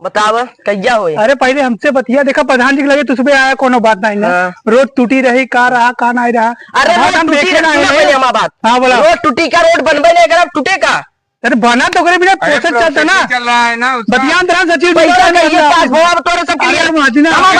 बतावा कैया हो अरे पहले हमसे बतिया, देखा प्रधान जी के लगे तुझ आया कोनो बात नहीं ना। हाँ। रोड टूटी रही, का रहा का नहीं रहा। अरे बात हम देखे ना हमारा बात। हाँ बोला, रोड टूटी का, रोड बनबे नहीं अगर टूटे का। अरे बना तो करे बिना प्रोसेस चलता ना, चल रहा है ना उसका। बतियान तरह सचिव जी पैसा कहिए पास हो, अब तोरे सब अरे क्लियर। माजिना, हाँ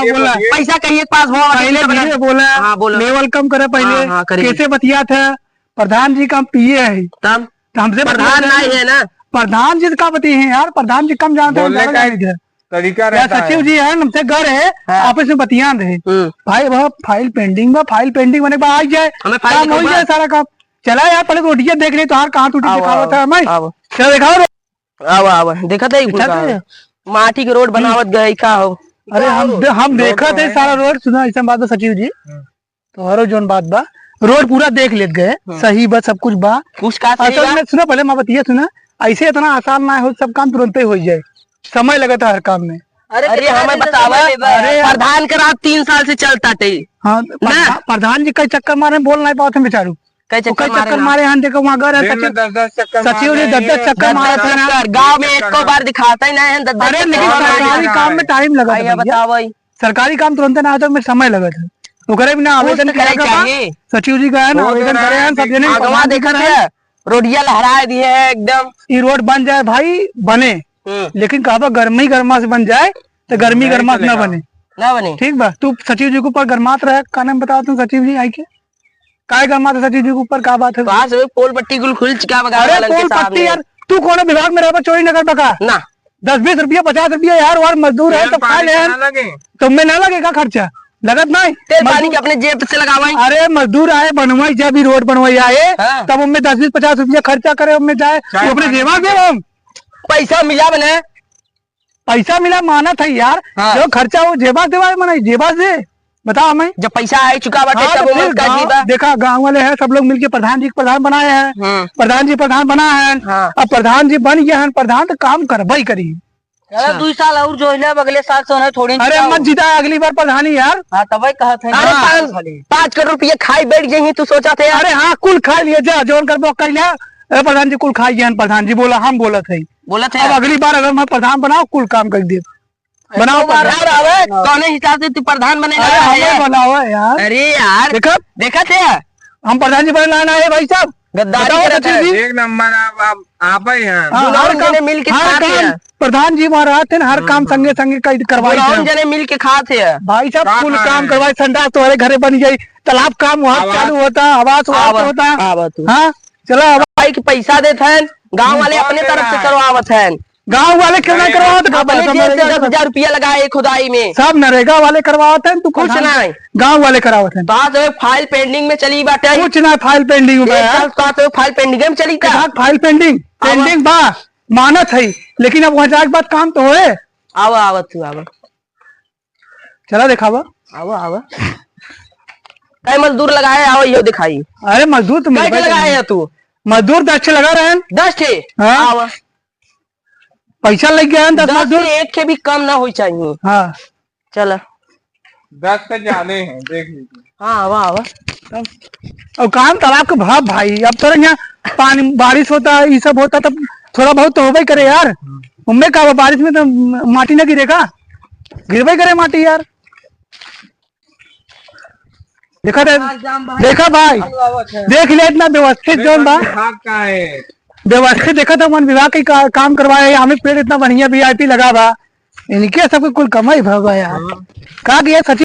बोला पैसा कहिए पास हो, पहले धीरे बोला। हाँ बोलो। लेवल कम करे हाँ, हाँ, पहले, करिए। कैसे बतिया था प्रधान जी का हम पिए है, तब तो हमसे प्रधान नहीं है ना, प्रधान जी का बती है यार, प्रधान जी कम जानते बोलने का हैं। तरीका या रहता है। सचिव जी है हमसे घर है, हाँ। आपस में बतियान रहे भाई, वह फाइल पेंडिंग में, फाइल पेंडिंग होने के बाद आ जाए, हमें फाइल काम हो दिखाओ जाए सारा काम। चला यार पहले रोटियां देख रही तो हार कहाँ टूटी दिखावा था हमें, चलो दिखाओ। आवा देखा था माटी के रोड बनावत गए का हो। अरे हम देखा थे सारा रोड, सुना ऐसा बात बा सचिव जी, तो हरो जोन बात बा, रोड पूरा देख लेते गए, सही बा सब कुछ बा। कुछ का असल में सुना पहले मैं बतिया सुना, ऐसे इतना आसान ना हो, सब काम तुरंत ही हो जाए, समय लगा था हर काम में। अरे हमें बतावा, अरे प्रधान का रात 3 साल से चलता थे। हाँ प्रधान जी कई चक्कर मारे, बोल नहीं पाते बेचारू, कई चक्कर मारे हैं। देखो वहाँ गए सचिव जी 10-10 चक्कर मारे थे ना, गाँव में एक बार दिखाता ही नहीं है। अरे लेकिन सरकारी काम में टाइम लगा था, बतावा सरकारी काम तुरंत ना आता, में समय लगा था। तो करे बिना आवेदन चाहिए, सचिव जी का है ना, आवेदन करे हैं सब जने, वहाँ देखा था रोडिया लहरा दिए है एकदम। ये रोड बन जाए भाई, बने, लेकिन कहा गर्मी गर्मा से बन जाए तो गर्मी गर्मा से न बने, ना बने। ठीक बा, तू सचिव जी के ऊपर गर्मात रहे, का नाम बताओ तुम सचिव जी आई के काय गर्मात है सचिव जी के ऊपर, का बात है? पोल पट्टी गुल खुल चुका। अरे पोल पट्टी यार, तू कौन विभाग में रह चोरी नगर बका ना, 10-20 रुपया 50 रुपया यार, और मजदूर है तो खा ले, तुम्हें ना लगेगा खर्चा, लगत नहीं तेल पानी के अपने जेब से लगावाई। अरे मजदूर आए बनवाई, जब भी रोड बनवाई आए हाँ। तब उनमें 10-20-50 रुपया खर्चा करे, उनमें जाए अपने जेबा दे, हम पैसा मिला बने, पैसा मिला माना था यार। हाँ। जो खर्चा वो जेबा देवा मना, जेबा से बता हमें, जब पैसा आ चुका बाटे हाँ, तब तो वो फिर का जीवा। देखा गांव वाले हैं सब लोग मिलके प्रधान जी को प्रधान बनाए हैं, प्रधान जी प्रधान बना है। हाँ। अब प्रधान जी बन गया है, प्रधान तो काम करवाई करी। 2 साल और जो है अगले साल से थोड़ी। अरे मत जीता अगली बार प्रधानी यार। हाँ तब कहा था। अरे 5 करोड़ रुपया खाई बैठ गई, तू सोचा थे? अरे हाँ कुल खा लिए, जा जोन कर कर लिया, प्रधान जी कुल खाई गया, प्रधान जी बोला, हम बोला थे अब अगली बार अगर मैं प्रधान बनाओ कुल काम कर दिए, बनाओ कौन हिसाब से तू प्रधान बने? बनाओ यार। अरे यार देखा थे हम प्रधान जी बने लाना है भाई साहब, गद्दारी एक नंबर आप ही हैं। मिल के प्रधान जी वहाँ रहते हैं, हर काम संगे संगे करवाई जने मिल के खाते हैं भाई साहब, कुल काम करवाई, संडास तुम्हारे घरे बन जाये, तालाब काम वहाँ चालू होता, आवास होता। हाँ चलो भाई पैसा देते हैं, गाँव वाले अपने तरफ से करवावत है, गाँव वाले क्यों नहीं करवाते? 10,000 रुपया लगाए खुदाई में, सब नरेगा वाले करवाते हैं, तू कुछ नहीं गाँव वाले करावते हैं। बात फाइल पेंडिंग में चली बाटे, कुछ ना फाइल पेंडिंग में, फाइल पेंडिंग में चली था, फाइल पेंडिंग बा मानत है, लेकिन अब वहाँ जाके बाद काम तो होए। आवा तू आवा, चला दिखावा, आवा कई मजदूर लगाए, आओ यो दिखाई। अरे मजदूर तुम लगाए है तू? मजदूर 10 लगा रहे हैं, 10 थे। हाँ। पैसा लग गया है 10 मजदूर, एक के भी कम ना हो चाहिए। हाँ चल 10 से ज्यादा है, देख लीजिए। हाँ आवा और काम तालाब का भाव भाई, अब थोड़ा यहाँ पानी बारिश होता है, ये सब होता तब थोड़ा बहुत तो होबे करे यार, उनमें का बारिश में तो माटी ना गिरेगा, गिरबे करे माटी यार। देखा भाई, देख लिया इतना व्यवस्थित जोन बा, व्यवस्थित देखा था वन विभाग के काम करवाए, हमें पेड़ इतना बढ़िया VIP लगा बा, इनके सबके कुल कमाई भागा यार, कहा गया सचिव